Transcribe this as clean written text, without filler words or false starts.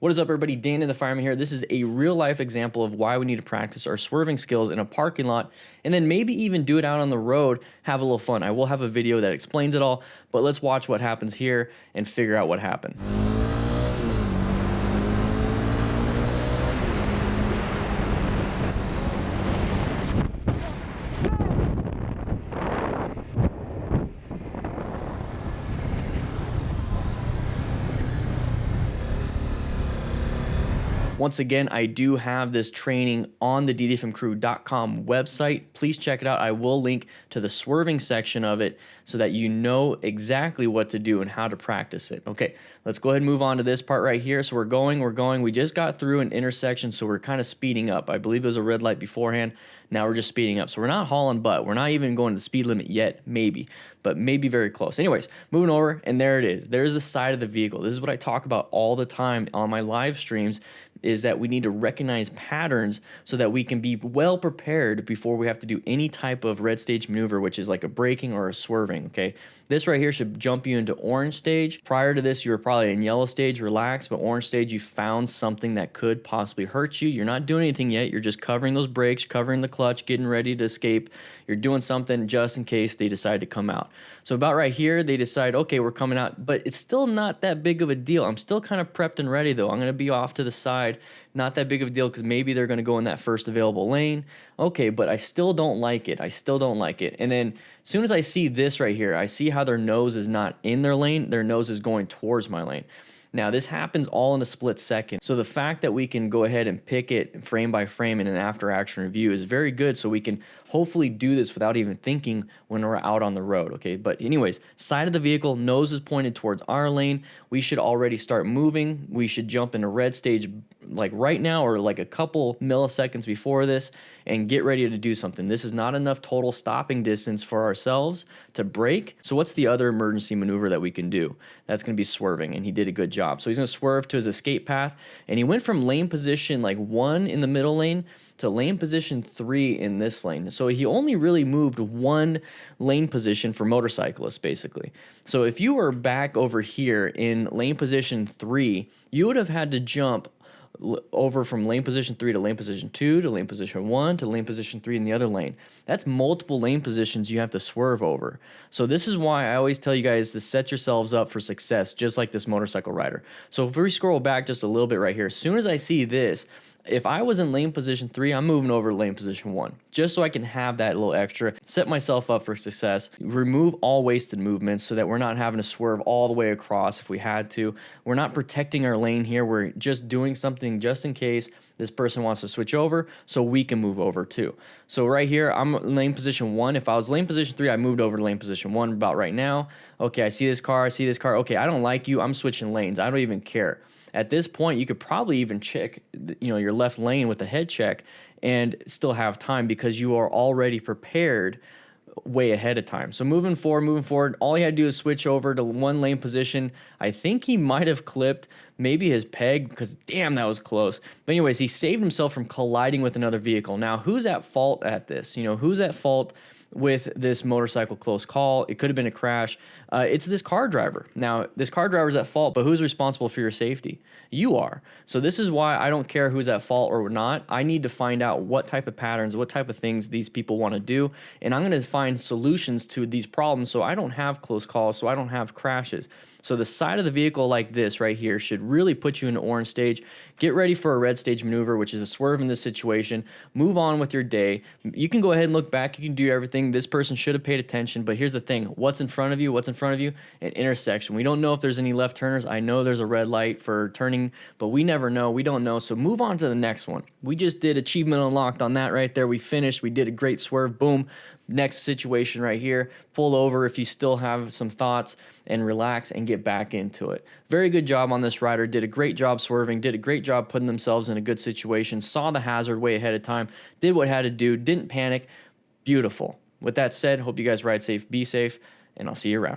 What is up, everybody? DanDanTheFireman here. This is a real life example of why we need to practice our swerving skills in a parking lot and then maybe even do it out on the road, have a little fun. I will have a video that explains it all, but let's watch what happens here and figure out what happened. Once again, I do have this training on the DDFMcrew.com website. Please check it out. I will link to the swerving section of it so that you know exactly what to do and how to practice it. Okay, let's go ahead and move on to this part right here. So we're going. We just got through an intersection, so we're kind of speeding up. I believe there was a red light beforehand. Now we're just speeding up. So we're not hauling butt. We're not even going to the speed limit yet, maybe, but maybe very close. Anyways, moving over, and there it is. There's the side of the vehicle. This is what I talk about all the time on my live streams, is that we need to recognize patterns so that we can be well prepared before we have to do any type of red stage maneuver, which is like a braking or a swerving, okay? This right here should jump you into orange stage. Prior to this, you were probably in yellow stage, relax, but orange stage, you found something that could possibly hurt you. You're not doing anything yet. You're just covering those brakes, covering the clutch, getting ready to escape. You're doing something just in case they decide to come out. So about right here, they decide, okay, we're coming out, but it's still not that big of a deal. I'm still kind of prepped and ready though. I'm gonna be off to the side. Not that big of a deal because maybe they're going to go in that first available lane. Okay, but I still don't like it. And then as soon as I see this right here, I see how their nose is not in their lane. Their nose is going towards my lane. Now, this happens all in a split second. So the fact that we can go ahead and pick it frame by frame in an after action review is very good, so we can hopefully do this without even thinking when we're out on the road, okay? But anyways, side of the vehicle, nose is pointed towards our lane. We should already start moving. We should jump into red stage like right now or like a couple milliseconds before this and get ready to do something. This is not enough total stopping distance for ourselves to brake. So what's the other emergency maneuver that we can do? That's going to be swerving, and he did a good job. So he's going to swerve to his escape path, and he went from lane position like 1 in the middle lane to lane position 3 in this lane. So he only really moved 1 lane position for motorcyclists, basically. So if you were back over here in lane position 3, you would have had to jump over from lane position 3 to lane position 2 to lane position 1 to lane position 3 in the other lane. That's multiple lane positions you have to swerve over. So this is why I always tell you guys to set yourselves up for success, just like this motorcycle rider. So if we scroll back just a little bit right here, as soon as I see this, if I was in lane position 3, I'm moving over to lane position 1, just so I can have that little extra, set myself up for success, remove all wasted movements so that we're not having to swerve all the way across if we had to. We're not protecting our lane here. We're just doing something just in case this person wants to switch over so we can move over too. So right here, I'm in lane position 1. If I was lane position 3, I moved over to lane position 1 about right now. Okay, I see this car. Okay, I don't like you. I'm switching lanes. I don't even care. At this point, you could probably even check, your left lane with a head check and still have time because you are already prepared way ahead of time. So moving forward, all he had to do is switch over to 1 lane position. I think he might have clipped maybe his peg because damn, that was close. But anyways, he saved himself from colliding with another vehicle. Now, who's at fault at this? Who's at fault with this motorcycle close call? It could have been a crash. It's this car driver. Now, this car driver's at fault, but who's responsible for your safety? You are. So this is why I don't care who's at fault or not. I need to find out what type of patterns, what type of things these people want to do, and I'm going to find solutions to these problems so I don't have close calls, so I don't have crashes. So the side of the vehicle like this right here should really put you in orange stage. Get ready for a red stage maneuver, which is a swerve in this situation. Move on with your day. You can go ahead and look back. You can do everything. This person should have paid attention, but here's the thing. What's in front of you? An intersection. We don't know if there's any left turners. I know there's a red light for turning, but we never know. We don't know. So move on to the next one. We just did achievement unlocked on that right there. We finished. We did a great swerve. Boom. Next situation right here. Pull over if you still have some thoughts and relax and get back into it. Very good job on this rider. Did a great job swerving. Did a great job putting themselves in a good situation. Saw the hazard way ahead of time. Did what had to do. Didn't panic. Beautiful. With that said, hope you guys ride safe, be safe, and I'll see you around.